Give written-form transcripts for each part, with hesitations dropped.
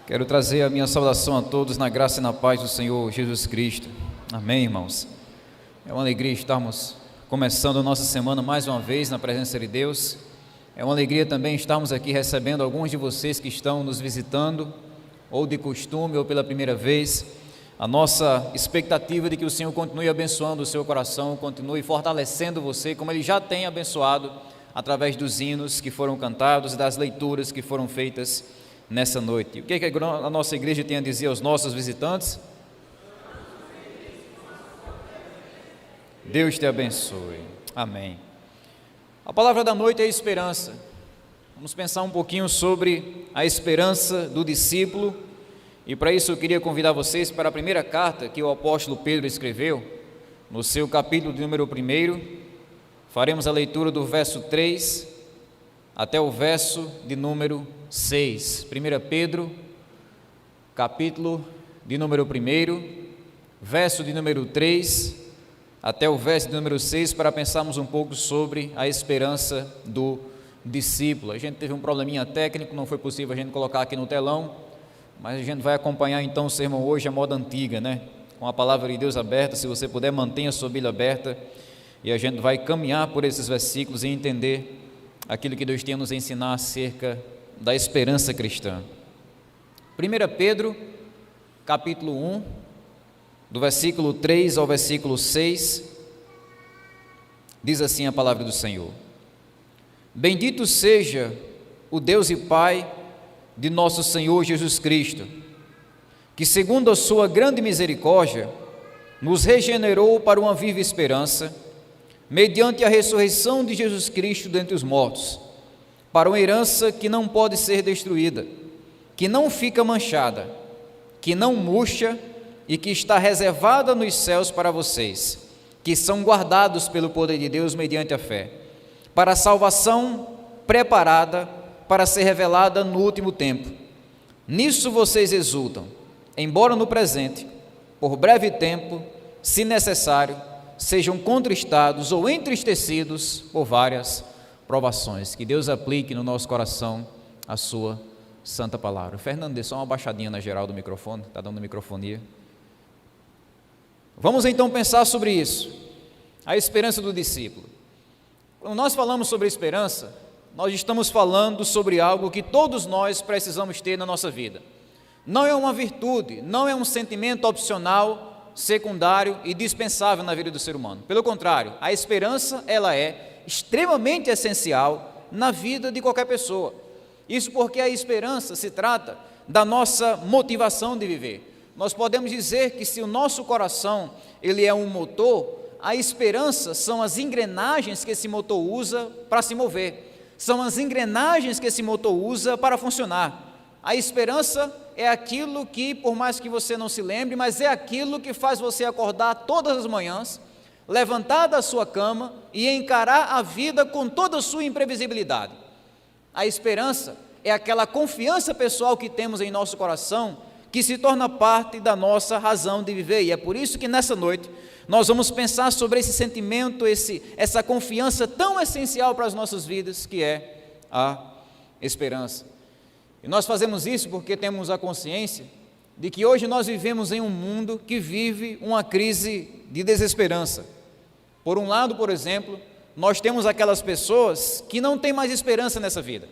Quero trazer a minha saudação a todos na graça e na paz do Senhor Jesus Cristo. Amém, irmãos? É uma alegria estarmos começando a nossa semana mais uma vez na presença de Deus. É uma alegria também estarmos aqui recebendo alguns de vocês que estão nos visitando, ou de costume, ou pela primeira vez. A nossa expectativa de que o Senhor continue abençoando o seu coração, continue fortalecendo você, como Ele já tem abençoado através dos hinos que foram cantados e das leituras que foram feitas nessa noite. O que a nossa igreja tem a dizer aos nossos visitantes? Deus te abençoe. Amém. A palavra da noite é esperança. Vamos pensar um pouquinho sobre a esperança do discípulo, e para isso eu queria convidar vocês para a primeira carta que o apóstolo Pedro escreveu, no seu capítulo de número 1. Faremos a leitura do verso 3 até o verso de número 6. 1 Pedro, capítulo de número 1, verso de número 3 até o verso de número 6, para pensarmos um pouco sobre a esperança do discípulo. A gente teve um probleminha técnico, não foi possível a gente colocar aqui no telão, mas a gente vai acompanhar então o sermão hoje à moda antiga, com a palavra de Deus aberta. Se você puder, mantenha a sua Bíblia aberta, e a gente vai caminhar por esses versículos e entender aquilo que Deus tem a nos ensinar acerca da esperança cristã. 1 Pedro, capítulo 1, do versículo 3 ao versículo 6, diz assim a palavra do Senhor: Bendito seja o Deus e Pai de nosso Senhor Jesus Cristo, que segundo a sua grande misericórdia, nos regenerou para uma viva esperança, mediante a ressurreição de Jesus Cristo dentre os mortos, para uma herança que não pode ser destruída, que não fica manchada, que não murcha e que está reservada nos céus para vocês, que são guardados pelo poder de Deus mediante a fé, para a salvação preparada para ser revelada no último tempo. Nisso vocês exultam, embora no presente, por breve tempo, se necessário, sejam contristados ou entristecidos por várias provações. Que Deus aplique no nosso coração a sua santa palavra. Fernando, dê só uma baixadinha na geral do microfone, está dando microfonia. Vamos então pensar sobre isso, a esperança do discípulo. Quando nós falamos sobre esperança, nós estamos falando sobre algo que todos nós precisamos ter na nossa vida. Não é uma virtude, não é um sentimento opcional, secundário e dispensável na vida do ser humano. Pelo contrário, a esperança, ela é extremamente essencial na vida de qualquer pessoa. Isso porque a esperança se trata da nossa motivação de viver. Nós podemos dizer que se o nosso coração, ele é um motor, a esperança são as engrenagens que esse motor usa para se mover. São as engrenagens que esse motor usa para funcionar. A esperança é aquilo que, por mais que você não se lembre, mas é aquilo que faz você acordar todas as manhãs, levantar da sua cama e encarar a vida com toda a sua imprevisibilidade. A esperança é aquela confiança pessoal que temos em nosso coração, que se torna parte da nossa razão de viver. E é por isso que nessa noite nós vamos pensar sobre esse sentimento, essa confiança tão essencial para as nossas vidas, que é a esperança. E nós fazemos isso porque temos a consciência de que hoje nós vivemos em um mundo que vive uma crise de desesperança. Por um lado, por exemplo, nós temos aquelas pessoas que não têm mais esperança nessa vida.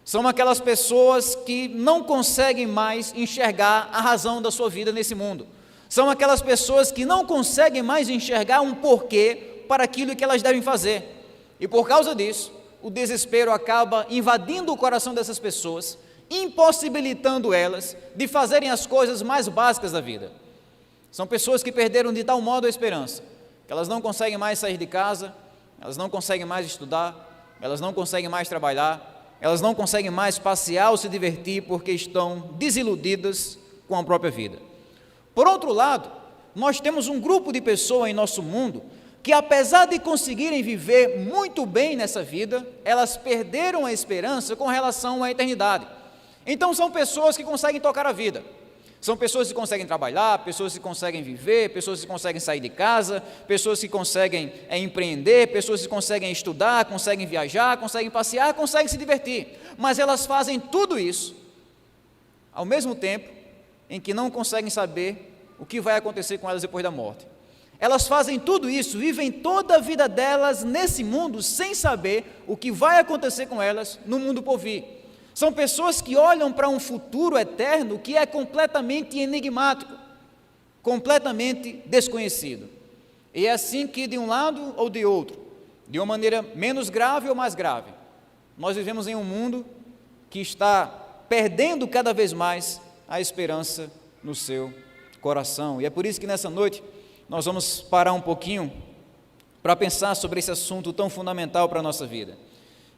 São aquelas pessoas que não conseguem mais enxergar a razão da sua vida nesse mundo. São aquelas pessoas que não conseguem mais enxergar um porquê para aquilo que elas devem fazer. E por causa disso, o desespero acaba invadindo o coração dessas pessoas, impossibilitando elas de fazerem as coisas mais básicas da vida. São pessoas que perderam de tal modo a esperança, que elas não conseguem mais sair de casa, elas não conseguem mais estudar, elas não conseguem mais trabalhar, elas não conseguem mais passear ou se divertir porque estão desiludidas com a própria vida. Por outro lado, nós temos um grupo de pessoas em nosso mundo que, apesar de conseguirem viver muito bem nessa vida, elas perderam a esperança com relação à eternidade. Então são pessoas que conseguem tocar a vida, são pessoas que conseguem trabalhar, pessoas que conseguem viver, pessoas que conseguem sair de casa, pessoas que conseguem empreender, pessoas que conseguem estudar, conseguem viajar, conseguem passear, conseguem se divertir, mas elas fazem tudo isso ao mesmo tempo em que não conseguem saber o que vai acontecer com elas depois da morte. Elas fazem tudo isso, vivem toda a vida delas nesse mundo sem saber o que vai acontecer com elas no mundo por vir. São pessoas que olham para um futuro eterno que é completamente enigmático, completamente desconhecido. E é assim que, de um lado ou de outro, de uma maneira menos grave ou mais grave, nós vivemos em um mundo que está perdendo cada vez mais a esperança no seu coração. E é por isso que nessa noite nós vamos parar um pouquinho para pensar sobre esse assunto tão fundamental para a nossa vida.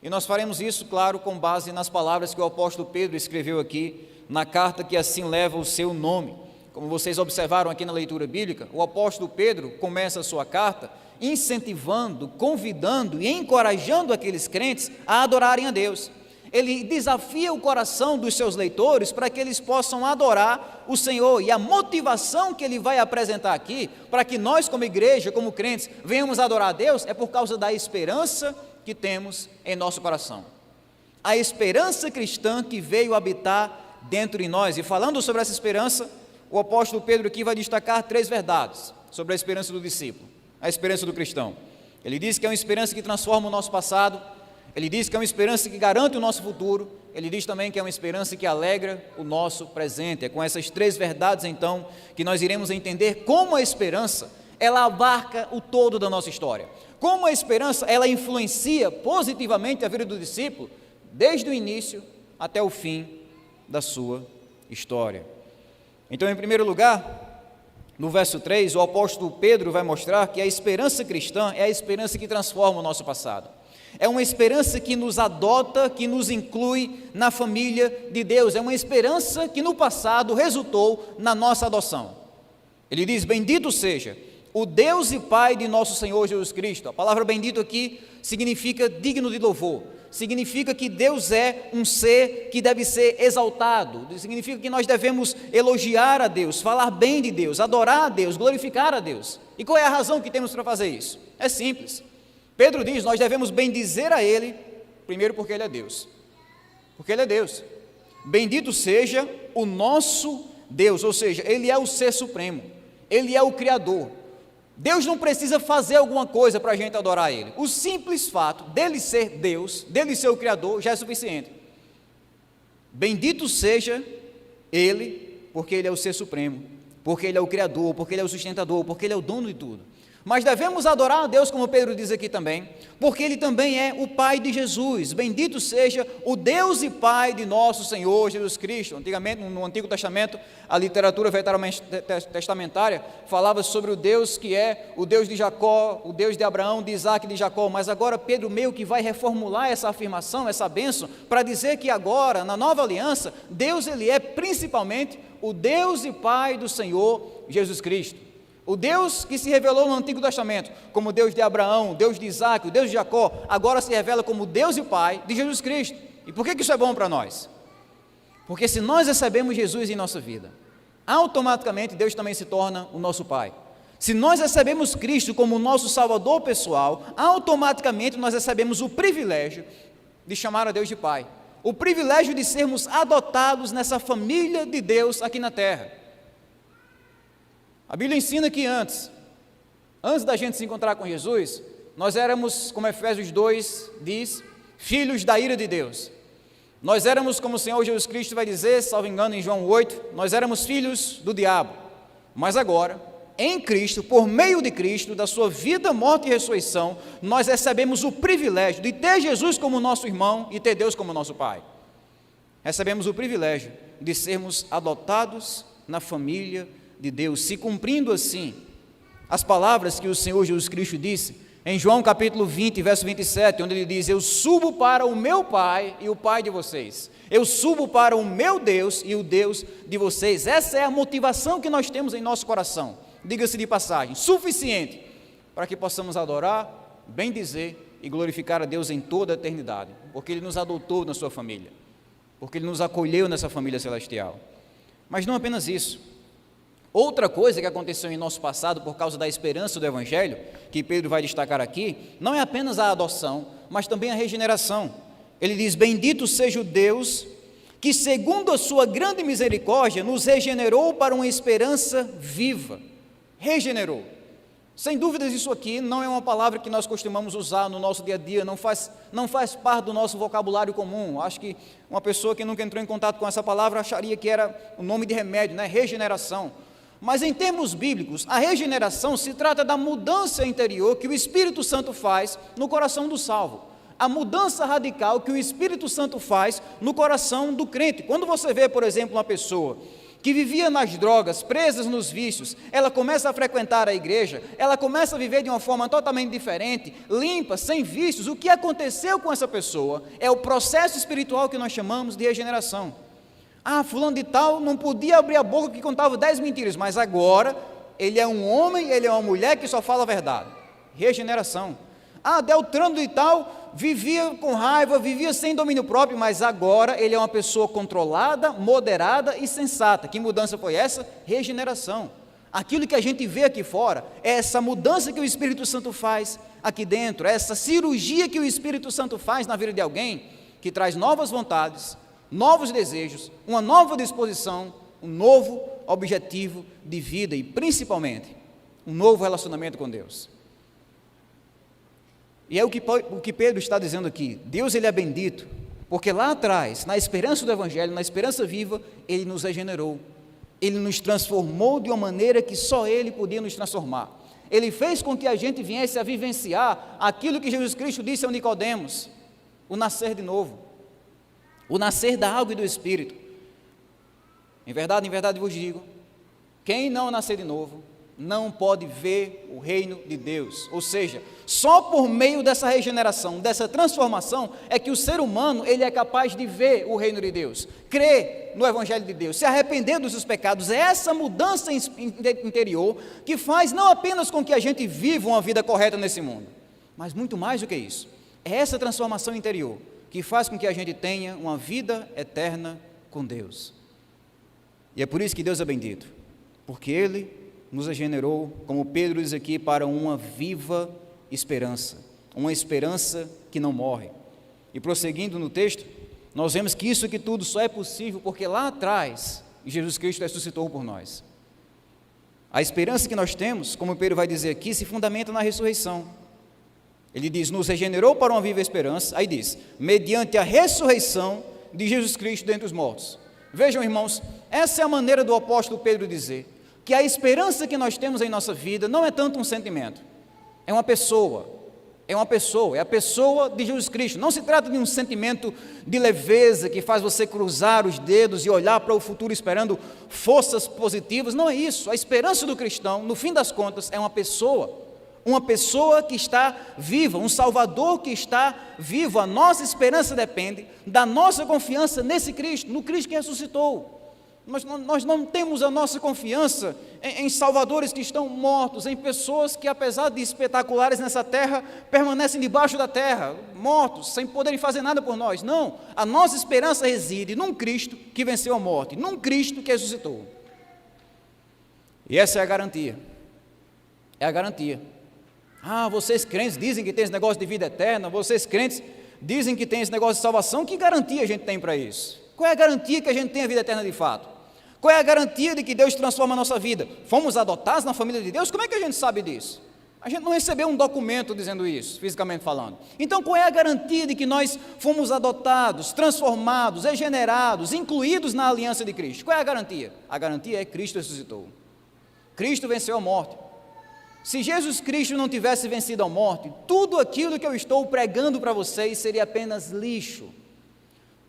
E nós faremos isso, claro, com base nas palavras que o apóstolo Pedro escreveu aqui na carta que assim leva o seu nome. Como vocês observaram aqui na leitura bíblica, o apóstolo Pedro começa a sua carta incentivando, convidando e encorajando aqueles crentes a adorarem a Deus. Ele desafia o coração dos seus leitores para que eles possam adorar o Senhor, e a motivação que ele vai apresentar aqui, para que nós como igreja, como crentes, venhamos adorar a Deus, é por causa da esperança que temos em nosso coração. A esperança cristã que veio habitar dentro de nós. E falando sobre essa esperança, o apóstolo Pedro aqui vai destacar 3 verdades sobre a esperança do discípulo, a esperança do cristão. Ele diz que é uma esperança que transforma o nosso passado, ele diz que é uma esperança que garante o nosso futuro, ele diz também que é uma esperança que alegra o nosso presente. É com essas 3 verdades, então, que nós iremos entender como a esperança, ela abarca o todo da nossa história. Como a esperança, ela influencia positivamente a vida do discípulo, desde o início até o fim da sua história. Então, em primeiro lugar, no verso 3, o apóstolo Pedro vai mostrar que a esperança cristã é a esperança que transforma o nosso passado. É uma esperança que nos adota, que nos inclui na família de Deus. É uma esperança que no passado resultou na nossa adoção. Ele diz: bendito seja o Deus e Pai de nosso Senhor Jesus Cristo. A palavra bendito aqui significa digno de louvor. Significa que Deus é um ser que deve ser exaltado. Significa que nós devemos elogiar a Deus, falar bem de Deus, adorar a Deus, glorificar a Deus. E qual é a razão que temos para fazer isso? É simples. Pedro diz: nós devemos bendizer a Ele, primeiro porque Ele é Deus. Porque Ele é Deus. Bendito seja o nosso Deus, ou seja, Ele é o ser supremo, Ele é o Criador. Deus não precisa fazer alguma coisa para a gente adorar Ele. O simples fato dEle ser Deus, dEle ser o Criador, já é suficiente. Bendito seja Ele, porque Ele é o ser supremo, porque Ele é o Criador, porque Ele é o sustentador, porque Ele é o dono de tudo. Mas devemos adorar a Deus, como Pedro diz aqui também, porque Ele também é o Pai de Jesus. Bendito seja o Deus e Pai de nosso Senhor Jesus Cristo. Antigamente, no Antigo Testamento, a literatura veterotestamentária falava sobre o Deus que é o Deus de Jacó, o Deus de Abraão, de Isaac e de Jacó. Mas agora Pedro meio que vai reformular essa afirmação, essa bênção, para dizer que agora, na nova aliança, Deus Ele é principalmente o Deus e Pai do Senhor Jesus Cristo. O Deus que se revelou no Antigo Testamento como Deus de Abraão, Deus de Isaac, o Deus de Jacó, agora se revela como Deus e Pai de Jesus Cristo. E por que isso é bom para nós? Porque se nós recebemos Jesus em nossa vida, automaticamente Deus também se torna o nosso Pai. Se nós recebemos Cristo como nosso Salvador pessoal, automaticamente nós recebemos o privilégio de chamar a Deus de Pai. O privilégio de sermos adotados nessa família de Deus aqui na terra. A Bíblia ensina que antes da gente se encontrar com Jesus, nós éramos, como Efésios 2 diz, filhos da ira de Deus. Nós éramos, como o Senhor Jesus Cristo vai dizer, salvo engano em João 8, nós éramos filhos do diabo. Mas agora, em Cristo, por meio de Cristo, da sua vida, morte e ressurreição, nós recebemos o privilégio de ter Jesus como nosso irmão e ter Deus como nosso Pai. Recebemos o privilégio de sermos adotados na família de Deus, se cumprindo assim as palavras que o Senhor Jesus Cristo disse em João capítulo 20, verso 27, onde Ele diz: eu subo para o meu Pai e o Pai de vocês, eu subo para o meu Deus e o Deus de vocês. Essa é a motivação que nós temos em nosso coração, diga-se de passagem, suficiente para que possamos adorar, bendizer e glorificar a Deus em toda a eternidade, porque Ele nos adotou na sua família, porque Ele nos acolheu nessa família celestial. Mas não apenas isso. Outra coisa que aconteceu em nosso passado por causa da esperança do Evangelho, que Pedro vai destacar aqui, não é apenas a adoção, mas também a regeneração. Ele diz: bendito seja o Deus que segundo a sua grande misericórdia nos regenerou para uma esperança viva. Regenerou. Sem dúvidas, isso aqui não é uma palavra que nós costumamos usar no nosso dia a dia, não faz parte do nosso vocabulário comum. Acho que uma pessoa que nunca entrou em contato com essa palavra acharia que era o nome de remédio, né? Regeneração. Mas em termos bíblicos, a regeneração se trata da mudança interior que o Espírito Santo faz no coração do salvo. A mudança radical que o Espírito Santo faz no coração do crente. Quando você vê, por exemplo, uma pessoa que vivia nas drogas, presas nos vícios, ela começa a frequentar a igreja, ela começa a viver de uma forma totalmente diferente, limpa, sem vícios, o que aconteceu com essa pessoa é o processo espiritual que nós chamamos de regeneração. Fulano de tal não podia abrir a boca que contava 10 mentiras, mas agora ele é um homem, ele é uma mulher que só fala a verdade. Regeneração. Beltrano de tal vivia com raiva, vivia sem domínio próprio, mas agora ele é uma pessoa controlada, moderada e sensata. Que mudança foi essa? Regeneração. Aquilo que a gente vê aqui fora é essa mudança que o Espírito Santo faz aqui dentro, é essa cirurgia que o Espírito Santo faz na vida de alguém, que traz novas vontades, novos desejos, uma nova disposição, um novo objetivo de vida e, principalmente, um novo relacionamento com Deus. E é o que Pedro está dizendo aqui. Deus, ele é bendito, porque lá atrás, na esperança do Evangelho, na esperança viva, ele nos regenerou. Ele nos transformou de uma maneira que só ele podia nos transformar. Ele fez com que a gente viesse a vivenciar aquilo que Jesus Cristo disse a Nicodemos, o nascer de novo, o nascer da água e do Espírito. Em verdade vos digo, quem não nascer de novo, não pode ver o reino de Deus. Ou seja, só por meio dessa regeneração, dessa transformação, é que o ser humano ele é capaz de ver o reino de Deus, crer no Evangelho de Deus, se arrepender dos seus pecados. É essa mudança interior que faz não apenas com que a gente viva uma vida correta nesse mundo, mas muito mais do que isso. É essa transformação interior que faz com que a gente tenha uma vida eterna com Deus. E é por isso que Deus é bendito, porque Ele nos regenerou, como Pedro diz aqui, para uma viva esperança, uma esperança que não morre. E prosseguindo no texto, nós vemos que isso aqui tudo só é possível porque lá atrás Jesus Cristo ressuscitou por nós. A esperança que nós temos, como Pedro vai dizer aqui, se fundamenta na ressurreição. Ele diz, nos regenerou para uma viva esperança, aí diz, mediante a ressurreição de Jesus Cristo dentre os mortos. Vejam, irmãos, essa é a maneira do apóstolo Pedro dizer que a esperança que nós temos em nossa vida não é tanto um sentimento, é uma pessoa, é a pessoa de Jesus Cristo. Não se trata de um sentimento de leveza que faz você cruzar os dedos e olhar para o futuro esperando forças positivas, não é isso. A esperança do cristão, no fim das contas, é uma pessoa que está viva, um Salvador que está vivo. A nossa esperança depende da nossa confiança nesse Cristo, no Cristo que ressuscitou. Nós não temos a nossa confiança em salvadores que estão mortos, em pessoas que, apesar de espetaculares nessa terra, permanecem debaixo da terra, mortos, sem poderem fazer nada por nós. Não, a nossa esperança reside num Cristo que venceu a morte, num Cristo que ressuscitou. E essa é a garantia. É a garantia. Vocês crentes dizem que tem esse negócio de vida eterna, vocês crentes dizem que tem esse negócio de salvação, que garantia a gente tem para isso? Qual é a garantia que a gente tem a vida eterna de fato? Qual é a garantia de que Deus transforma a nossa vida? Fomos adotados na família de Deus? Como é que a gente sabe disso? A gente não recebeu um documento dizendo isso, fisicamente falando. Então, qual é a garantia de que nós fomos adotados, transformados, regenerados, incluídos na aliança de Cristo? Qual é a garantia? A garantia é que Cristo ressuscitou. Cristo venceu a morte. Se Jesus Cristo não tivesse vencido a morte, tudo aquilo que eu estou pregando para vocês seria apenas lixo.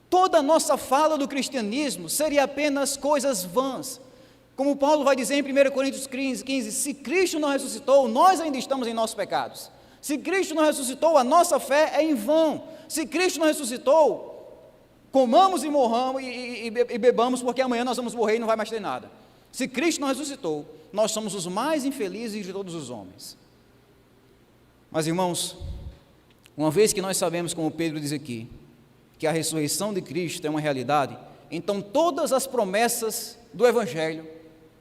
Toda a nossa fala do cristianismo seria apenas coisas vãs. Como Paulo vai dizer em 1 Coríntios 15, se Cristo não ressuscitou, nós ainda estamos em nossos pecados. Se Cristo não ressuscitou, a nossa fé é em vão. Se Cristo não ressuscitou, comamos e morramos e bebamos, porque amanhã nós vamos morrer e não vai mais ter nada. Se Cristo não ressuscitou, nós somos os mais infelizes de todos os homens. Mas, irmãos, uma vez que nós sabemos, como Pedro diz aqui, que a ressurreição de Cristo é uma realidade, então todas as promessas do Evangelho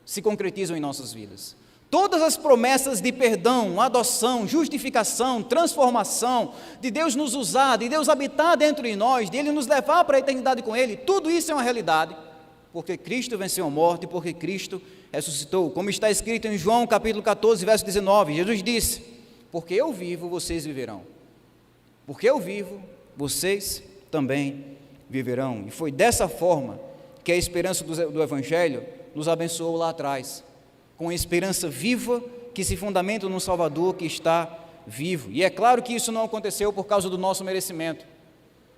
se concretizam em nossas vidas. Todas as promessas de perdão, adoção, justificação, transformação, de Deus nos usar, de Deus habitar dentro de nós, de Ele nos levar para a eternidade com Ele, tudo isso é uma realidade, porque Cristo venceu a morte, porque Cristo ressuscitou. Como está escrito em João capítulo 14, verso 19, Jesus disse: porque eu vivo, vocês viverão. Porque eu vivo, vocês também viverão. E foi dessa forma que a esperança do Evangelho nos abençoou lá atrás, com a esperança viva que se fundamenta no Salvador que está vivo. E é claro que isso não aconteceu por causa do nosso merecimento,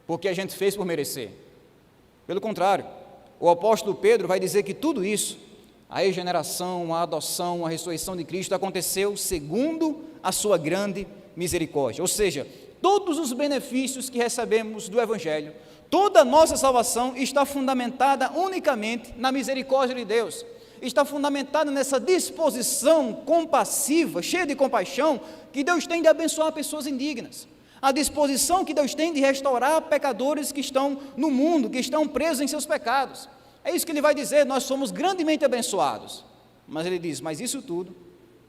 porque a gente fez por merecer. Pelo contrário, o apóstolo Pedro vai dizer que tudo isso, a regeneração, a adoção, a ressurreição de Cristo, aconteceu segundo a sua grande misericórdia. Ou seja, todos os benefícios que recebemos do Evangelho, toda a nossa salvação está fundamentada unicamente na misericórdia de Deus. Está fundamentada nessa disposição compassiva, cheia de compaixão, que Deus tem de abençoar pessoas indignas. A disposição que Deus tem de restaurar pecadores que estão no mundo, que estão presos em seus pecados. É isso que ele vai dizer: nós somos grandemente abençoados. Mas ele diz: mas isso tudo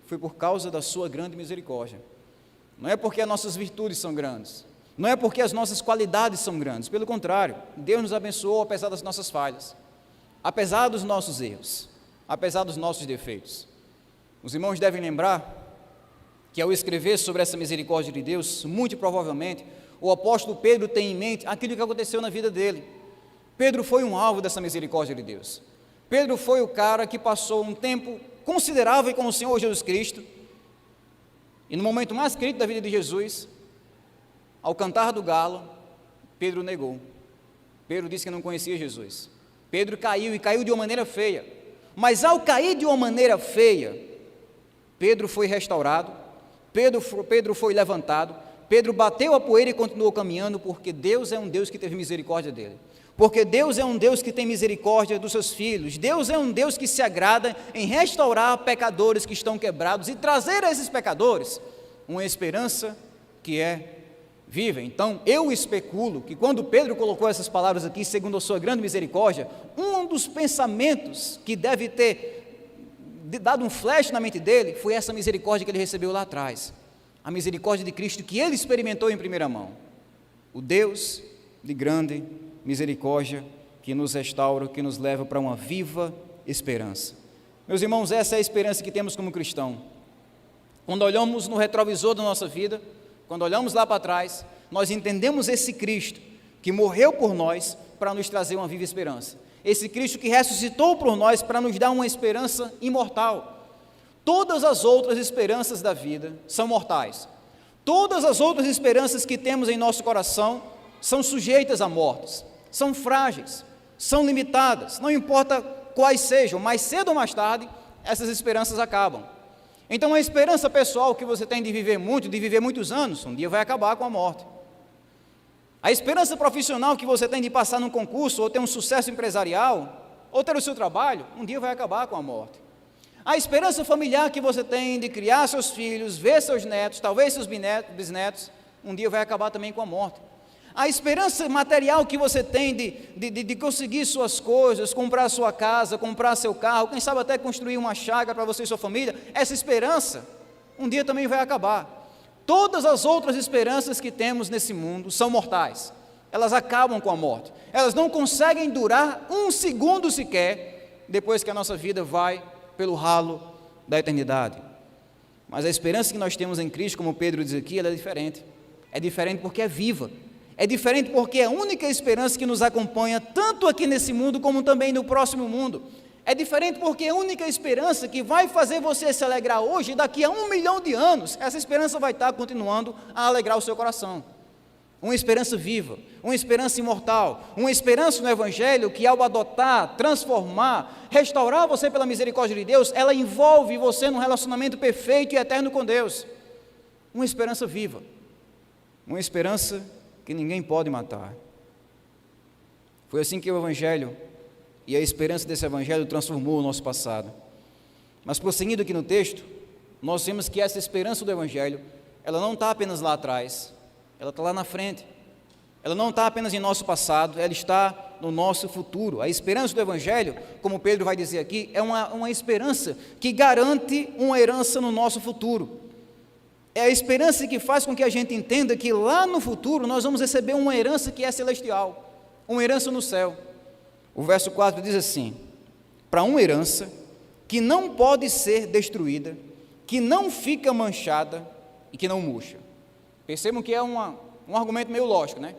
foi por causa da sua grande misericórdia. Não é porque as nossas virtudes são grandes, não é porque as nossas qualidades são grandes. Pelo contrário, Deus nos abençoou apesar das nossas falhas, apesar dos nossos erros, apesar dos nossos defeitos. Os irmãos devem lembrar que, ao escrever sobre essa misericórdia de Deus, muito provavelmente o apóstolo Pedro tem em mente aquilo que aconteceu na vida dele. Pedro foi um alvo dessa misericórdia de Deus. Pedro foi o cara que passou um tempo considerável com o Senhor Jesus Cristo, e no momento mais crítico da vida de Jesus, ao cantar do galo, Pedro negou. Pedro disse que não conhecia Jesus. Pedro caiu, e caiu de uma maneira feia. Mas ao cair de uma maneira feia, Pedro foi restaurado, Pedro foi levantado, Pedro bateu a poeira e continuou caminhando, porque Deus é um Deus que teve misericórdia dele. Porque Deus é um Deus que tem misericórdia dos seus filhos. Deus é um Deus que se agrada em restaurar pecadores que estão quebrados e trazer a esses pecadores uma esperança que é viva. Então, eu especulo que quando Pedro colocou essas palavras aqui, segundo a sua grande misericórdia, um dos pensamentos que deve ter dado um flash na mente dele foi essa misericórdia que ele recebeu lá atrás, a misericórdia de Cristo que ele experimentou em primeira mão, o Deus de grande misericórdia que nos restaura, que nos leva para uma viva esperança. Meus irmãos, essa é a esperança que temos como cristão. Quando olhamos no retrovisor da nossa vida, quando olhamos lá para trás, nós entendemos esse Cristo que morreu por nós para nos trazer uma viva esperança. Esse Cristo que ressuscitou por nós para nos dar uma esperança imortal. Todas as outras esperanças da vida são mortais. Todas as outras esperanças que temos em nosso coração são sujeitas a mortes, são frágeis, são limitadas, não importa quais sejam, mais cedo ou mais tarde, essas esperanças acabam. Então a esperança pessoal que você tem de viver muito, de viver muitos anos, um dia vai acabar com a morte. A esperança profissional que você tem de passar num concurso, ou ter um sucesso empresarial, ou ter o seu trabalho, um dia vai acabar com a morte. A esperança familiar que você tem de criar seus filhos, ver seus netos, talvez seus bisnetos, um dia vai acabar também com a morte. A esperança material que você tem de conseguir suas coisas, comprar sua casa, comprar seu carro, quem sabe até construir uma chácara para você e sua família, essa esperança um dia também vai acabar. Todas as outras esperanças que temos nesse mundo são mortais, elas acabam com a morte, elas não conseguem durar um segundo sequer, depois que a nossa vida vai pelo ralo da eternidade. Mas a esperança que nós temos em Cristo, como Pedro diz aqui, ela é diferente porque é viva, é diferente porque é a única esperança que nos acompanha tanto aqui nesse mundo como também no próximo mundo. É diferente porque é a única esperança que vai fazer você se alegrar hoje e daqui a 1 milhão de anos, essa esperança vai estar continuando a alegrar o seu coração. Uma esperança viva, uma esperança imortal, uma esperança no Evangelho que, ao adotar, transformar, restaurar você pela misericórdia de Deus, ela envolve você num relacionamento perfeito e eterno com Deus. Uma esperança viva, uma esperança que ninguém pode matar. Foi assim que o Evangelho e a esperança desse Evangelho transformou o nosso passado. Mas prosseguindo aqui no texto, nós vemos que essa esperança do Evangelho, ela não está apenas lá atrás, ela está lá na frente. Ela não está apenas em nosso passado, ela está no nosso futuro. A esperança do Evangelho, como Pedro vai dizer aqui, é uma esperança que garante uma herança no nosso futuro. É a esperança que faz com que a gente entenda que lá no futuro nós vamos receber uma herança que é celestial, uma herança no céu. O verso 4 diz assim: para uma herança que não pode ser destruída, que não fica manchada e que não murcha. Percebam que é um argumento meio lógico, né?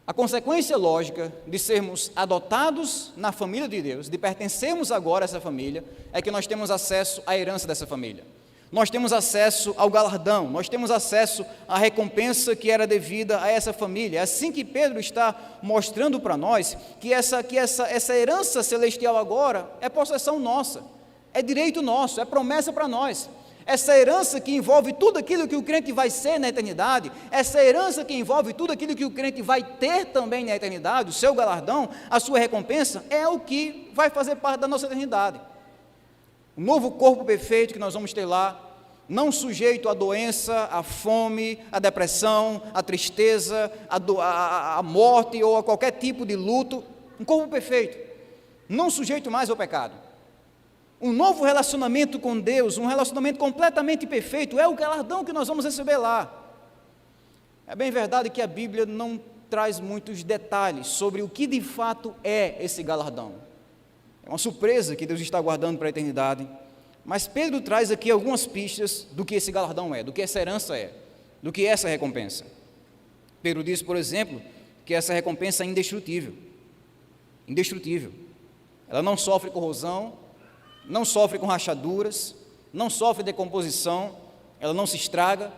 A consequência lógica de sermos adotados na família de Deus, de pertencermos agora a essa família, é que nós temos acesso à herança dessa família. Nós temos acesso ao galardão, nós temos acesso à recompensa que era devida a essa família. É assim que Pedro está mostrando para nós que essa herança celestial agora é possessão nossa, é direito nosso, é promessa para nós. Essa herança que envolve tudo aquilo que o crente vai ser na eternidade, essa herança que envolve tudo aquilo que o crente vai ter também na eternidade, o seu galardão, a sua recompensa, é o que vai fazer parte da nossa eternidade. O novo corpo perfeito que nós vamos ter lá, não sujeito à doença, à fome, à depressão, à tristeza, à morte ou a qualquer tipo de luto, um corpo perfeito, não sujeito mais ao pecado. Um novo relacionamento com Deus, um relacionamento completamente perfeito, é o galardão que nós vamos receber lá. É bem verdade que a Bíblia não traz muitos detalhes sobre o que de fato é esse galardão. É uma surpresa que Deus está guardando para a eternidade, mas Pedro traz aqui algumas pistas do que esse galardão é, do que essa herança é, do que é essa recompensa. Pedro diz, por exemplo, que essa recompensa é indestrutível. Indestrutível. Ela não sofre corrosão, não sofre com rachaduras, não sofre decomposição, ela não se estraga.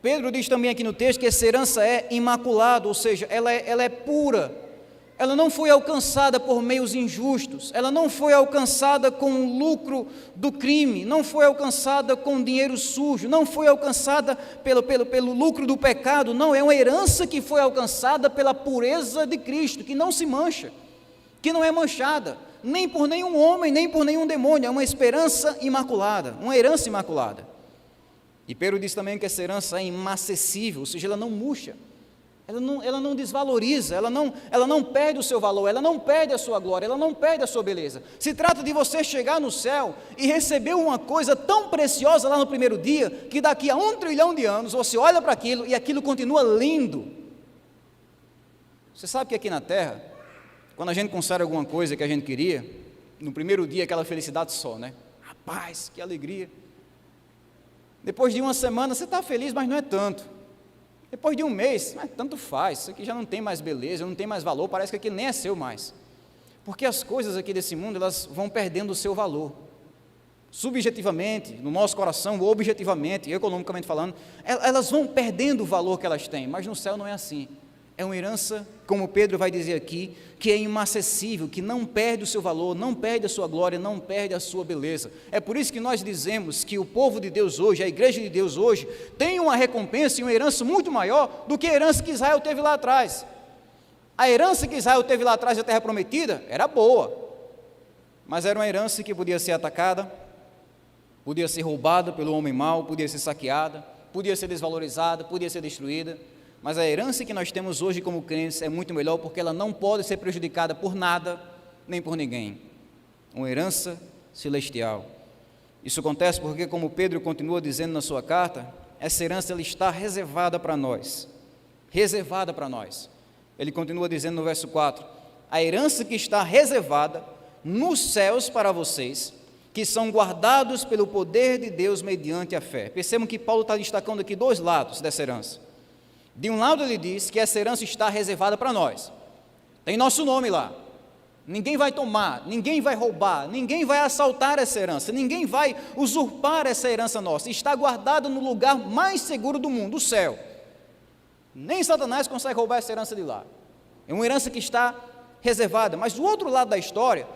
Pedro diz também aqui no texto que essa herança é imaculada, ou seja, ela é pura. Ela não foi alcançada por meios injustos, ela não foi alcançada com o lucro do crime, não foi alcançada com dinheiro sujo, não foi alcançada pelo lucro do pecado, não, é uma herança que foi alcançada pela pureza de Cristo, que não se mancha, que não é manchada, nem por nenhum homem, nem por nenhum demônio, é uma esperança imaculada, uma herança imaculada. E Pedro diz também que essa herança é imacessível, ou seja, ela não murcha. Ela não desvaloriza, ela não perde o seu valor, ela não perde a sua glória, ela não perde a sua beleza. Se trata de você chegar no céu e receber uma coisa tão preciosa lá no primeiro dia, que daqui a 1 trilhão de anos você olha para aquilo e aquilo continua lindo. Você sabe que aqui na terra, quando a gente consegue alguma coisa que a gente queria, no primeiro dia aquela felicidade só, né? Rapaz, que alegria. Depois de uma semana você está feliz, mas não é tanto. Depois de um mês, tanto faz, isso aqui já não tem mais beleza, não tem mais valor, parece que aqui nem é seu mais. Porque as coisas aqui desse mundo, elas vão perdendo o seu valor. Subjetivamente, no nosso coração, ou objetivamente, economicamente falando, elas vão perdendo o valor que elas têm, mas no céu não é assim. É uma herança, como Pedro vai dizer aqui, que é imacessível, que não perde o seu valor, não perde a sua glória, não perde a sua beleza. É por isso que nós dizemos que o povo de Deus hoje, a igreja de Deus hoje, tem uma recompensa e uma herança muito maior do que a herança que Israel teve lá atrás. A herança que Israel teve lá atrás da terra prometida era boa, mas era uma herança que podia ser atacada, podia ser roubada pelo homem mau, podia ser saqueada, podia ser desvalorizada, podia ser destruída. Mas a herança que nós temos hoje como crentes é muito melhor, porque ela não pode ser prejudicada por nada, nem por ninguém. Uma herança celestial. Isso acontece porque, como Pedro continua dizendo na sua carta, essa herança ela está reservada para nós. Reservada para nós. Ele continua dizendo no verso 4, a herança que está reservada nos céus para vocês, que são guardados pelo poder de Deus mediante a fé. Percebam que Paulo está destacando aqui dois lados dessa herança. De um lado ele diz que essa herança está reservada para nós, tem nosso nome lá, ninguém vai tomar, ninguém vai roubar, ninguém vai assaltar essa herança, ninguém vai usurpar essa herança nossa, está guardada no lugar mais seguro do mundo, o céu. Nem Satanás consegue roubar essa herança de lá, é uma herança que está reservada. Mas do outro lado da história,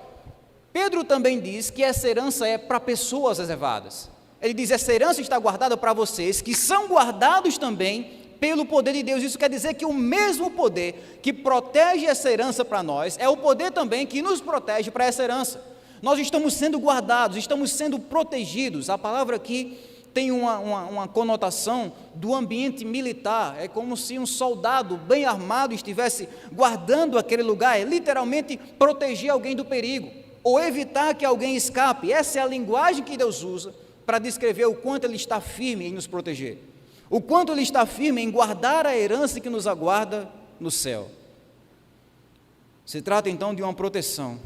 Pedro também diz que essa herança é para pessoas reservadas. Ele diz, essa herança está guardada para vocês, que são guardados também pelo poder de Deus. Isso quer dizer que o mesmo poder que protege essa herança para nós, é o poder também que nos protege para essa herança. Nós estamos sendo guardados, estamos sendo protegidos. A palavra aqui tem uma conotação do ambiente militar. É como se um soldado bem armado estivesse guardando aquele lugar, é literalmente proteger alguém do perigo, ou evitar que alguém escape. Essa é a linguagem que Deus usa para descrever o quanto Ele está firme em nos proteger, o quanto Ele está firme em guardar a herança que nos aguarda no céu. Se trata então de uma proteção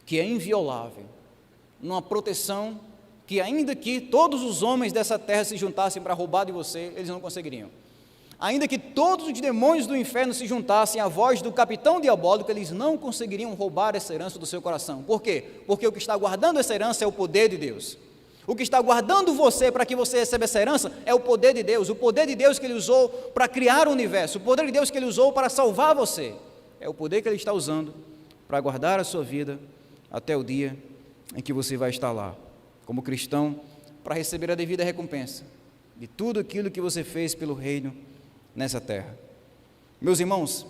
que é inviolável, uma proteção que, ainda que todos os homens dessa terra se juntassem para roubar de você, eles não conseguiriam. Ainda que todos os demônios do inferno se juntassem à voz do capitão diabólico, eles não conseguiriam roubar essa herança do seu coração. Por quê? Porque o que está guardando essa herança é o poder de Deus. O que está guardando você para que você receba essa herança é o poder de Deus que Ele usou para criar o universo, o poder de Deus que Ele usou para salvar você. É o poder que Ele está usando para guardar a sua vida até o dia em que você vai estar lá, como cristão, para receber a devida recompensa de tudo aquilo que você fez pelo reino nessa terra. Meus irmãos,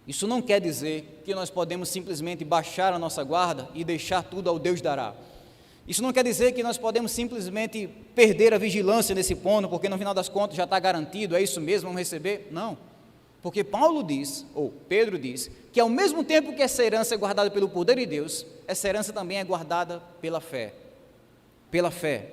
isso não quer dizer que nós podemos simplesmente baixar a nossa guarda e deixar tudo ao Deus dará. Isso não quer dizer que nós podemos simplesmente perder a vigilância nesse ponto, porque no final das contas já está garantido, é isso mesmo, vamos receber. Não, porque Paulo diz, ou Pedro diz, que ao mesmo tempo que essa herança é guardada pelo poder de Deus, essa herança também é guardada pela fé. Pela fé.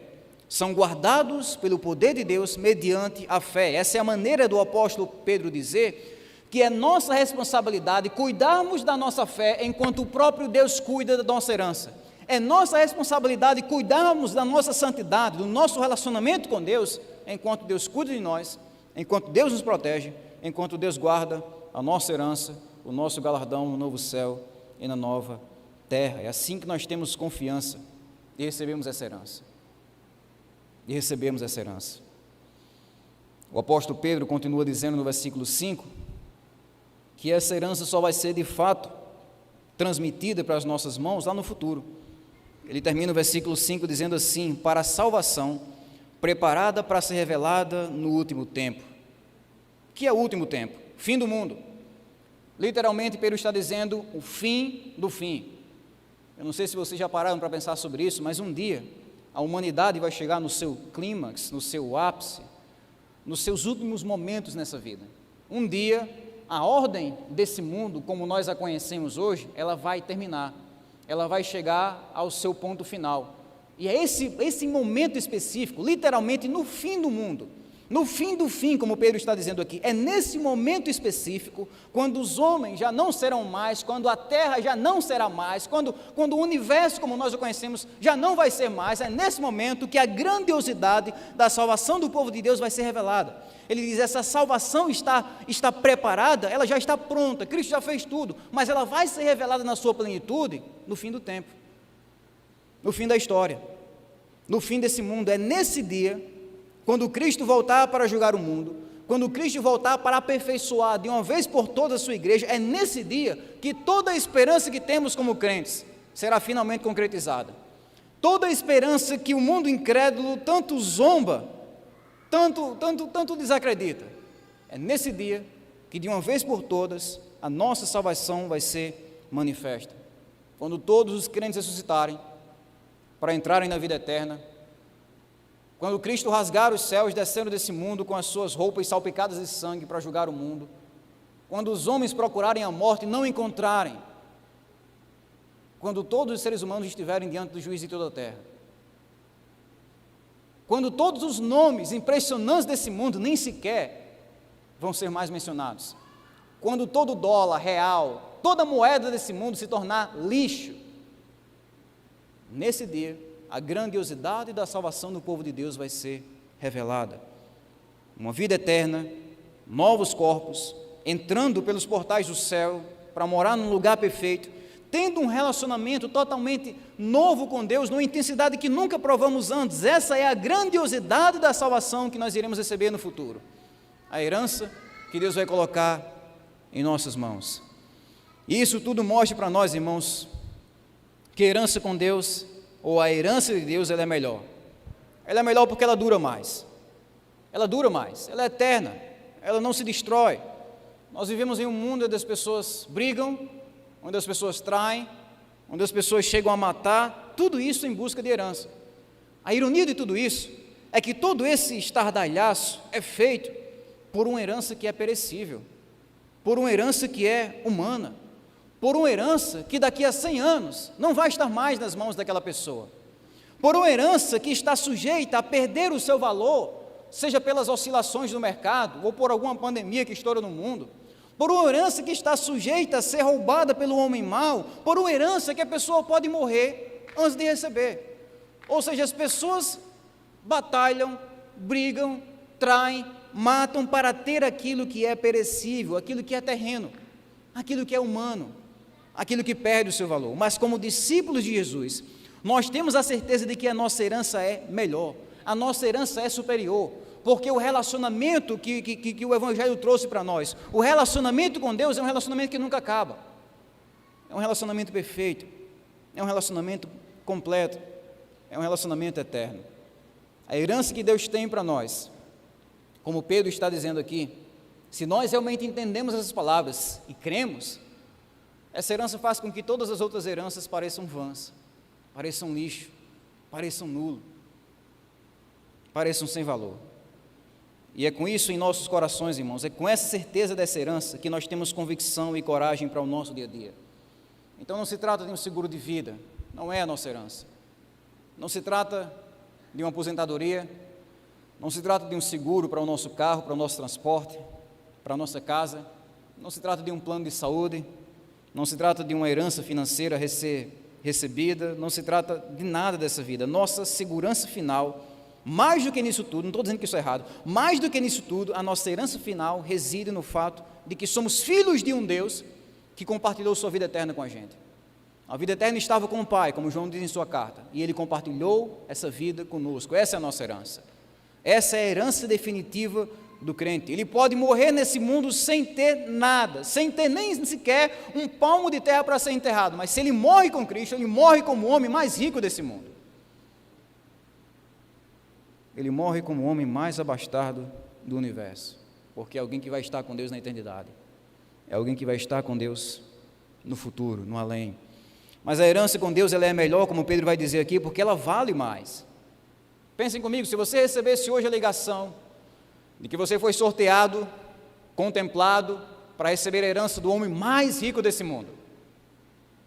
São guardados pelo poder de Deus mediante a fé. Essa é a maneira do apóstolo Pedro dizer que é nossa responsabilidade cuidarmos da nossa fé enquanto o próprio Deus cuida da nossa herança. É nossa responsabilidade cuidarmos da nossa santidade, do nosso relacionamento com Deus, enquanto Deus cuida de nós, enquanto Deus nos protege, enquanto Deus guarda a nossa herança, o nosso galardão no novo céu e na nova terra. É assim que nós temos confiança e recebemos essa herança. O apóstolo Pedro continua dizendo no versículo 5 que essa herança só vai ser de fato transmitida para as nossas mãos lá no futuro. Ele termina o versículo 5 dizendo assim: para a salvação preparada para ser revelada no último tempo. O que é o último tempo? Fim do mundo. Literalmente, Pedro está dizendo o fim do fim. Eu não sei se vocês já pararam para pensar sobre isso, mas um dia a humanidade vai chegar no seu clímax, no seu ápice, nos seus últimos momentos nessa vida. Um dia, a ordem desse mundo, como nós a conhecemos hoje, ela vai terminar. Ela vai chegar ao seu ponto final. E é esse momento específico, literalmente no fim do mundo, no fim do fim, como Pedro está dizendo aqui, é nesse momento específico, quando os homens já não serão mais, quando a terra já não será mais, quando o universo como nós o conhecemos já não vai ser mais, é nesse momento que a grandiosidade da salvação do povo de Deus vai ser revelada. Ele diz, essa salvação está preparada, ela já está pronta, Cristo já fez tudo, mas ela vai ser revelada na sua plenitude no fim do tempo, no fim da história, no fim desse mundo. É nesse dia, quando Cristo voltar para julgar o mundo, quando Cristo voltar para aperfeiçoar de uma vez por todas a sua igreja, é nesse dia que toda a esperança que temos como crentes será finalmente concretizada. Toda a esperança que o mundo incrédulo tanto zomba, tanto desacredita, é nesse dia que de uma vez por todas a nossa salvação vai ser manifesta. Quando todos os crentes ressuscitarem para entrarem na vida eterna, quando Cristo rasgar os céus descendo desse mundo com as suas roupas salpicadas de sangue para julgar o mundo, quando os homens procurarem a morte e não encontrarem, quando todos os seres humanos estiverem diante do juiz de toda a terra, quando todos os nomes impressionantes desse mundo nem sequer vão ser mais mencionados, quando todo dólar, real, toda moeda desse mundo se tornar lixo, nesse dia a grandiosidade da salvação do povo de Deus vai ser revelada. Uma vida eterna, novos corpos, entrando pelos portais do céu para morar num lugar perfeito, tendo um relacionamento totalmente novo com Deus, numa intensidade que nunca provamos antes. Essa é a grandiosidade da salvação que nós iremos receber no futuro. A herança que Deus vai colocar em nossas mãos. E isso tudo mostra para nós, irmãos, que a herança com Deus, ou a herança de Deus, ela é melhor. Ela é melhor porque ela dura mais. Ela dura mais, ela é eterna, ela não se destrói. Nós vivemos em um mundo onde as pessoas brigam, onde as pessoas traem, onde as pessoas chegam a matar, tudo isso em busca de herança. A ironia de tudo isso é que todo esse estardalhaço é feito por uma herança que é perecível, por uma herança que é humana, por uma herança que daqui a 100 anos não vai estar mais nas mãos daquela pessoa, por uma herança que está sujeita a perder o seu valor, seja pelas oscilações do mercado ou por alguma pandemia que estoura no mundo, por uma herança que está sujeita a ser roubada pelo homem mau, por uma herança que a pessoa pode morrer antes de receber. Ou seja, as pessoas batalham, brigam, traem, matam para ter aquilo que é perecível, aquilo que é terreno, aquilo que é humano, aquilo que perde o seu valor. Mas como discípulos de Jesus, nós temos a certeza de que a nossa herança é melhor, a nossa herança é superior, porque o relacionamento que o Evangelho trouxe para nós, o relacionamento com Deus é um relacionamento que nunca acaba, é um relacionamento perfeito, é um relacionamento completo, é um relacionamento eterno. A herança que Deus tem para nós, como Pedro está dizendo aqui, se nós realmente entendemos essas palavras e cremos, essa herança faz com que todas as outras heranças pareçam vãs, pareçam lixo, pareçam nulo, pareçam sem valor. E é com isso em nossos corações, irmãos, é com essa certeza dessa herança que nós temos convicção e coragem para o nosso dia a dia. Então não se trata de um seguro de vida, não é a nossa herança. Não se trata de uma aposentadoria, não se trata de um seguro para o nosso carro, para o nosso transporte, para a nossa casa, não se trata de um plano de saúde, não se trata de uma herança financeira recebida, não se trata de nada dessa vida. Nossa segurança final, mais do que nisso tudo, não estou dizendo que isso é errado, mais do que nisso tudo, a nossa herança final reside no fato de que somos filhos de um Deus que compartilhou sua vida eterna com a gente. A vida eterna estava com o Pai, como João diz em sua carta, e Ele compartilhou essa vida conosco. Essa é a nossa herança. Essa é a herança definitiva do crente. Ele pode morrer nesse mundo sem ter nada, sem ter nem sequer um palmo de terra para ser enterrado, mas se ele morre com Cristo, ele morre como o homem mais rico desse mundo. Ele morre como o homem mais abastado do universo, porque é alguém que vai estar com Deus na eternidade, é alguém que vai estar com Deus no futuro, no além. Mas a herança com Deus ela é melhor, como Pedro vai dizer aqui, porque ela vale mais. Pensem comigo, se você recebesse hoje a ligação de que você foi sorteado, contemplado para receber a herança do homem mais rico desse mundo,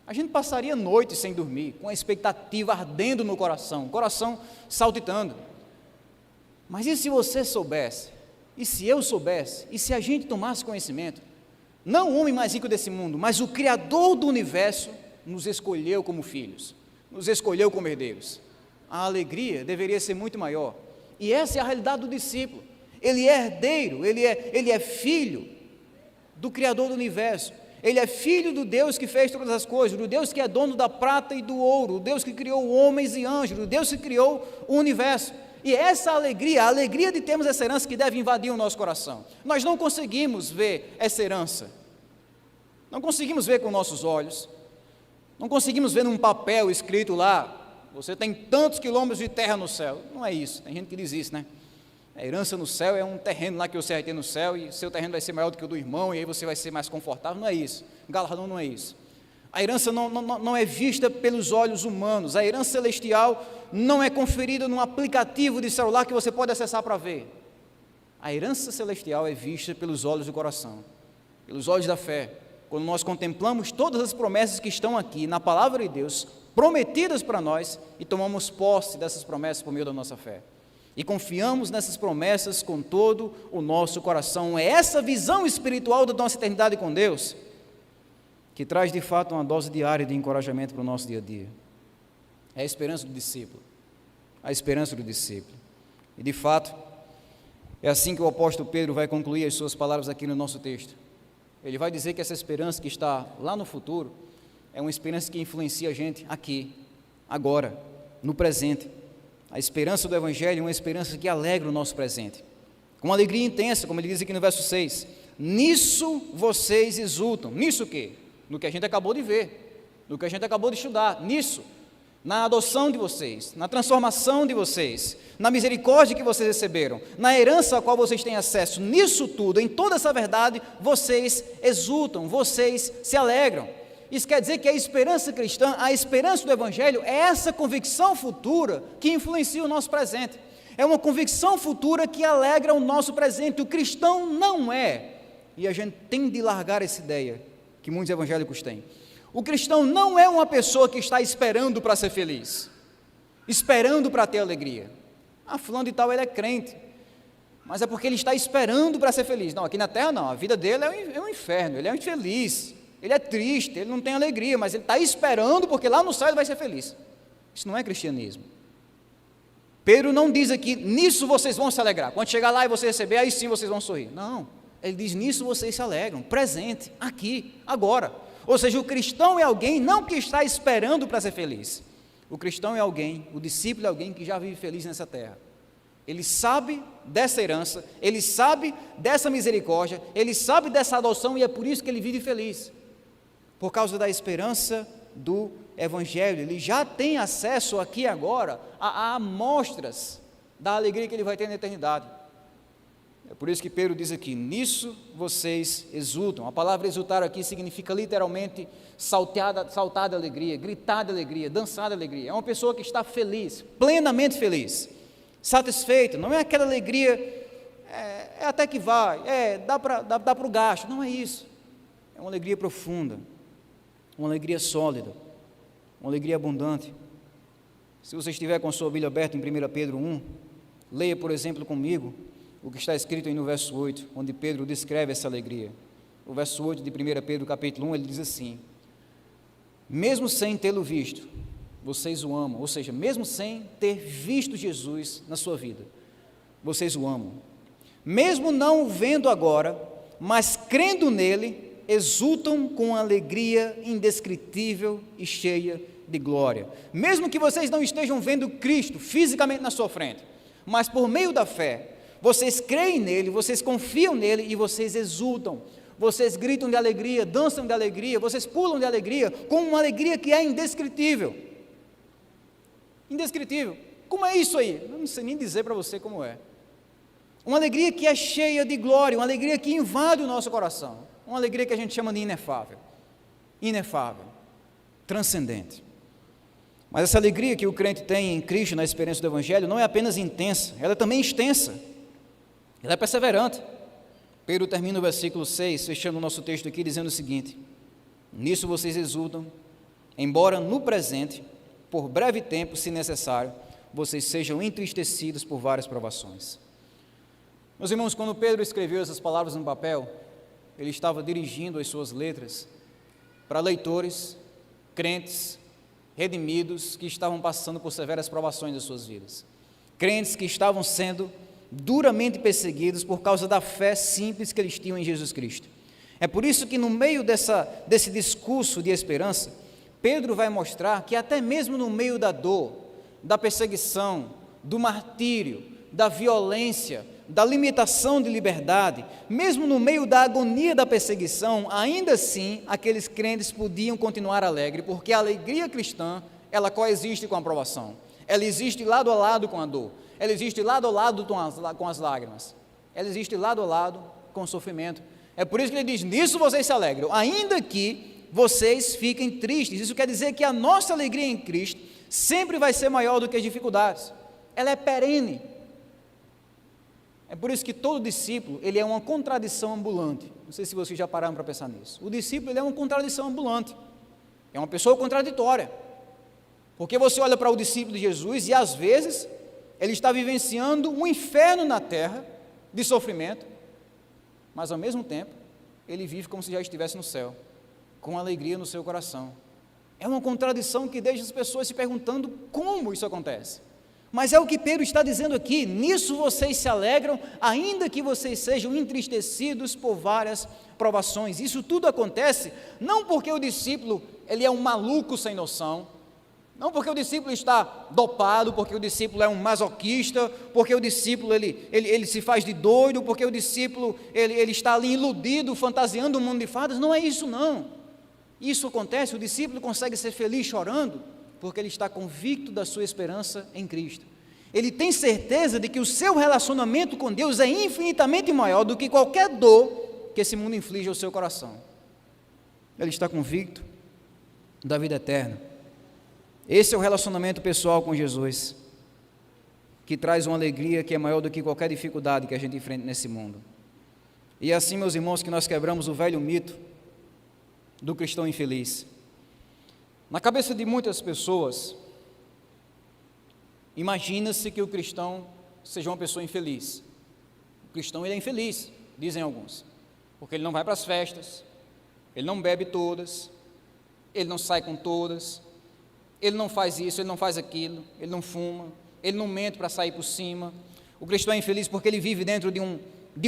a gente passaria noites sem dormir, com a expectativa ardendo no coração, o coração saltitando. Mas e se você soubesse, e se eu soubesse, e se a gente tomasse conhecimento, não o homem mais rico desse mundo, mas o Criador do universo nos escolheu como filhos, nos escolheu como herdeiros, a alegria deveria ser muito maior. E essa é a realidade do discípulo. Ele é herdeiro, ele é filho do Criador do universo, ele é filho do Deus que fez todas as coisas, do Deus que é dono da prata e do ouro, o Deus que criou homens e anjos, o Deus que criou o universo. E essa alegria, a alegria de termos essa herança que deve invadir o nosso coração. Nós não conseguimos ver essa herança, não conseguimos ver com nossos olhos, não conseguimos ver num papel escrito lá, você tem tantos quilômetros de terra no céu. Não é isso, tem gente que diz isso, né? A herança no céu é um terreno lá que você vai ter no céu e seu terreno vai ser maior do que o do irmão e aí você vai ser mais confortável. Não é isso, galardão não é isso. A herança não é vista pelos olhos humanos, a herança celestial não é conferida num aplicativo de celular que você pode acessar para ver. A herança celestial é vista pelos olhos do coração, pelos olhos da fé, quando nós contemplamos todas as promessas que estão aqui na palavra de Deus, prometidas para nós, e tomamos posse dessas promessas por meio da nossa fé. E confiamos nessas promessas com todo o nosso coração. É essa visão espiritual da nossa eternidade com Deus que traz de fato uma dose diária de encorajamento para o nosso dia a dia. É a esperança do discípulo, a esperança do discípulo. E de fato, é assim que o apóstolo Pedro vai concluir as suas palavras aqui no nosso texto. Ele vai dizer que essa esperança que está lá no futuro é uma esperança que influencia a gente aqui, agora, no presente. A esperança do Evangelho é uma esperança que alegra o nosso presente, com uma alegria intensa, como ele diz aqui no verso 6. Nisso vocês exultam. Nisso o quê? No que a gente acabou de ver, no que a gente acabou de estudar. Nisso, na adoção de vocês, na transformação de vocês, na misericórdia que vocês receberam, na herança a qual vocês têm acesso. Nisso tudo, em toda essa verdade, vocês exultam, vocês se alegram. Isso quer dizer que a esperança cristã, a esperança do Evangelho, é essa convicção futura que influencia o nosso presente. É uma convicção futura que alegra o nosso presente. O cristão não é, e a gente tem de largar essa ideia que muitos evangélicos têm. O cristão não é uma pessoa que está esperando para ser feliz, esperando para ter alegria. Fulano de tal, ele é crente, mas é porque ele está esperando para ser feliz. Não, aqui na terra não, a vida dele é um inferno, ele é infeliz, ele é triste, ele não tem alegria, mas ele está esperando porque lá no céu ele vai ser feliz. Isso não é cristianismo. Pedro não diz aqui, nisso vocês vão se alegrar, quando chegar lá e você receber, aí sim vocês vão sorrir. Não, ele diz, nisso vocês se alegram, presente, aqui, agora. Ou seja, o cristão é alguém não que está esperando para ser feliz. O cristão é alguém, o discípulo é alguém que já vive feliz nessa terra. Ele sabe dessa herança, ele sabe dessa misericórdia, ele sabe dessa adoção e é por isso que ele vive feliz. Por causa da esperança do Evangelho, ele já tem acesso aqui agora a amostras da alegria que ele vai ter na eternidade. É por isso que Pedro diz aqui, nisso vocês exultam. A palavra exultar aqui significa literalmente saltar de alegria, gritar de alegria, dançar de alegria. É uma pessoa que está feliz, plenamente feliz, satisfeita. Não é aquela alegria, até que vai, dá para o gasto. Não é isso. É uma alegria profunda, uma alegria sólida, uma alegria abundante. Se você estiver com a sua Bíblia aberta em 1 Pedro 1, leia, por exemplo, comigo, o que está escrito aí no verso 8, onde Pedro descreve essa alegria. O verso 8 de 1 Pedro capítulo 1, ele diz assim, mesmo sem tê-lo visto, vocês o amam, ou seja, mesmo sem ter visto Jesus na sua vida, vocês o amam. Mesmo não o vendo agora, mas crendo nele, exultam com alegria indescritível e cheia de glória. Mesmo que vocês não estejam vendo Cristo fisicamente na sua frente, mas por meio da fé, vocês creem nele, vocês confiam nele e vocês exultam, vocês gritam de alegria, dançam de alegria, vocês pulam de alegria, com uma alegria que é indescritível. Indescritível. Como é isso aí? Eu não sei nem dizer para você como é. Uma alegria que é cheia de glória, uma alegria que invade o nosso coração, uma alegria que a gente chama de inefável, transcendente. Mas essa alegria que o crente tem em Cristo, na experiência do Evangelho, não é apenas intensa, ela é também extensa, ela é perseverante. Pedro termina o versículo 6, fechando o nosso texto aqui, dizendo o seguinte, nisso vocês exultam, embora no presente, por breve tempo, se necessário, vocês sejam entristecidos por várias provações. Meus irmãos, quando Pedro escreveu essas palavras no papel, ele estava dirigindo as suas letras para leitores, crentes, redimidos, que estavam passando por severas provações das suas vidas. Crentes que estavam sendo duramente perseguidos por causa da fé simples que eles tinham em Jesus Cristo. É por isso que no meio desse discurso de esperança, Pedro vai mostrar que até mesmo no meio da dor, da perseguição, do martírio, da violência, da limitação de liberdade, mesmo no meio da agonia da perseguição, ainda assim, aqueles crentes podiam continuar alegres, porque a alegria cristã, ela coexiste com a provação, ela existe lado a lado com a dor, ela existe lado a lado com as lágrimas, ela existe lado a lado com o sofrimento. É por isso que ele diz, nisso vocês se alegram, ainda que vocês fiquem tristes. Isso quer dizer que a nossa alegria em Cristo sempre vai ser maior do que as dificuldades, ela é perene. É por isso que todo discípulo, ele é uma contradição ambulante. Não sei se vocês já pararam para pensar nisso. O discípulo, ele é uma contradição ambulante, é uma pessoa contraditória, porque você olha para o discípulo de Jesus e às vezes ele está vivenciando um inferno na terra de sofrimento, mas ao mesmo tempo ele vive como se já estivesse no céu, com alegria no seu coração. É uma contradição que deixa as pessoas se perguntando como isso acontece. Mas é o que Pedro está dizendo aqui, nisso vocês se alegram, ainda que vocês sejam entristecidos por várias provações. Isso tudo acontece não porque o discípulo ele é um maluco sem noção, não porque o discípulo está dopado, porque o discípulo é um masoquista, porque o discípulo ele se faz de doido, porque o discípulo ele está ali iludido, fantasiando um mundo de fadas. Não é isso não. Isso acontece, o discípulo consegue ser feliz chorando, porque ele está convicto da sua esperança em Cristo. Ele tem certeza de que o seu relacionamento com Deus é infinitamente maior do que qualquer dor que esse mundo inflige ao seu coração. Ele está convicto da vida eterna. Esse é o relacionamento pessoal com Jesus, que traz uma alegria que é maior do que qualquer dificuldade que a gente enfrenta nesse mundo. E é assim, meus irmãos, que nós quebramos o velho mito do cristão infeliz. Na cabeça de muitas pessoas, imagina-se que o cristão seja uma pessoa infeliz. O cristão, ele é infeliz, dizem alguns, porque ele não vai para as festas, ele não bebe todas, ele não sai com todas, ele não faz isso, ele não faz aquilo, ele não fuma, ele não mente para sair por cima. O cristão é infeliz porque ele vive dentro de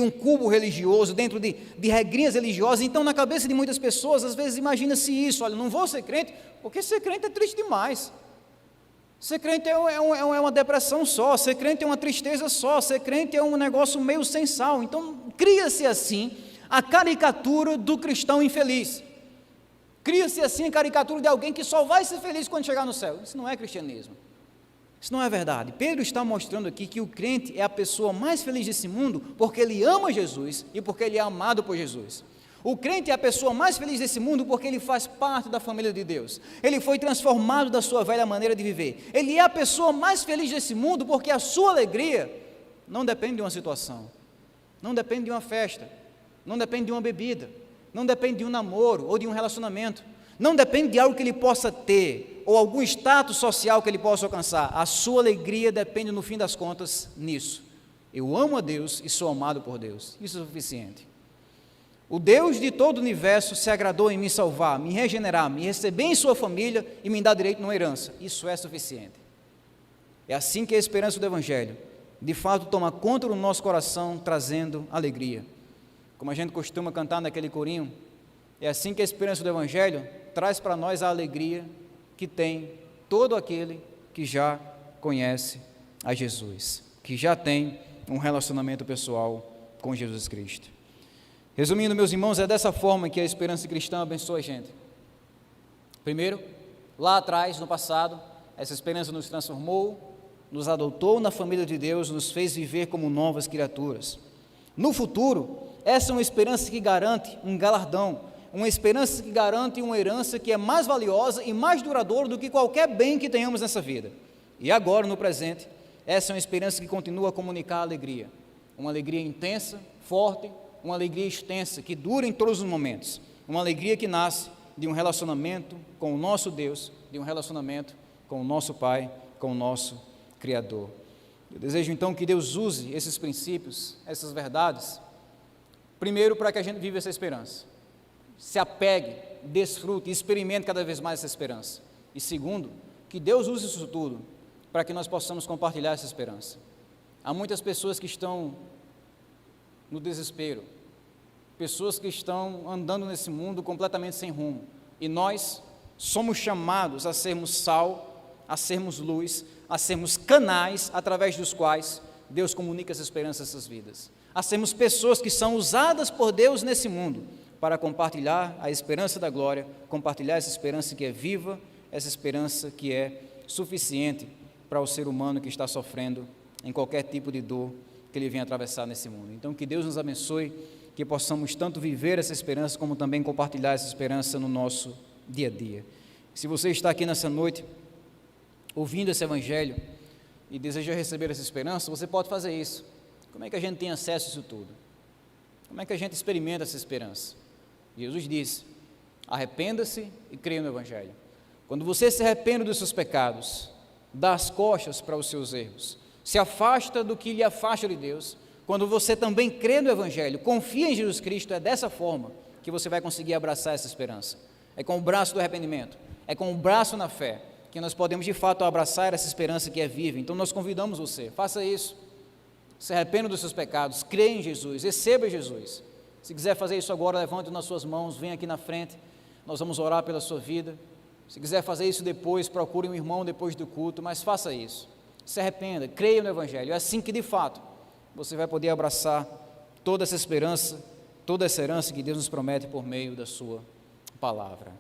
um cubo religioso, dentro de regrinhas religiosas. Então, na cabeça de muitas pessoas, às vezes imagina-se isso: olha, não vou ser crente, porque ser crente é triste demais. Ser crente é uma depressão só, ser crente é uma tristeza só, ser crente é um negócio meio sem sal. Então, cria-se assim a caricatura do cristão infeliz. Cria-se assim a caricatura de alguém que só vai ser feliz quando chegar no céu. Isso não é cristianismo. Isso não é verdade. Pedro está mostrando aqui que o crente é a pessoa mais feliz desse mundo porque ele ama Jesus e porque ele é amado por Jesus. O crente é a pessoa mais feliz desse mundo porque ele faz parte da família de Deus. Ele foi transformado da sua velha maneira de viver. Ele é a pessoa mais feliz desse mundo porque a sua alegria não depende de uma situação, não depende de uma festa, não depende de uma bebida, não depende de um namoro ou de um relacionamento, não depende de algo que ele possa ter ou algum status social que ele possa alcançar. A sua alegria depende, no fim das contas, nisso. Eu amo a Deus e sou amado por Deus. Isso é suficiente. O Deus de todo o universo se agradou em me salvar, me regenerar, me receber em sua família e me dar direito numa herança. Isso é suficiente. É assim que a esperança do Evangelho, de fato, toma conta do nosso coração, trazendo alegria. Como a gente costuma cantar naquele corinho, é assim que a esperança do Evangelho traz para nós a alegria que tem todo aquele que já conhece a Jesus, que já tem um relacionamento pessoal com Jesus Cristo. Resumindo, meus irmãos, é dessa forma que a esperança cristã abençoa a gente. Primeiro, lá atrás, no passado, essa esperança nos transformou, nos adotou na família de Deus, nos fez viver como novas criaturas. No futuro, essa é uma esperança que garante um galardão, uma esperança que garante uma herança que é mais valiosa e mais duradoura do que qualquer bem que tenhamos nessa vida. E agora, no presente, essa é uma esperança que continua a comunicar alegria, uma alegria intensa, forte, uma alegria extensa, que dura em todos os momentos, uma alegria que nasce de um relacionamento com o nosso Deus, de um relacionamento com o nosso Pai, com o nosso Criador. Eu desejo então que Deus use esses princípios, essas verdades, primeiro para que a gente viva essa esperança, se apegue, desfrute e experimente cada vez mais essa esperança, e segundo, que Deus use isso tudo para que nós possamos compartilhar essa esperança. Há muitas pessoas que estão no desespero, pessoas que estão andando nesse mundo completamente sem rumo, e nós somos chamados a sermos sal, a sermos luz, a sermos canais através dos quais Deus comunica essa esperança a essas vidas, a sermos pessoas que são usadas por Deus nesse mundo para compartilhar a esperança da glória, compartilhar essa esperança que é viva, essa esperança que é suficiente para o ser humano que está sofrendo em qualquer tipo de dor que ele venha atravessar nesse mundo. Então, que Deus nos abençoe, que possamos tanto viver essa esperança, como também compartilhar essa esperança no nosso dia a dia. Se você está aqui nessa noite, ouvindo esse Evangelho, e deseja receber essa esperança, você pode fazer isso. Como é que a gente tem acesso a isso tudo? Como é que a gente experimenta essa esperança? Jesus disse: arrependa-se e creia no Evangelho. Quando você se arrepende dos seus pecados, dá as costas para os seus erros, se afasta do que lhe afasta de Deus, quando você também crê no Evangelho, confia em Jesus Cristo, é dessa forma que você vai conseguir abraçar essa esperança. É com o braço do arrependimento, é com o braço na fé, que nós podemos de fato abraçar essa esperança que é viva. Então nós convidamos você, faça isso, se arrependa dos seus pecados, crê em Jesus, receba Jesus. Se quiser fazer isso agora, levante nas suas mãos, venha aqui na frente, nós vamos orar pela sua vida. Se quiser fazer isso depois, procure um irmão depois do culto, mas faça isso. Se arrependa, creia no Evangelho, é assim que de fato você vai poder abraçar toda essa esperança, toda essa herança que Deus nos promete por meio da sua palavra.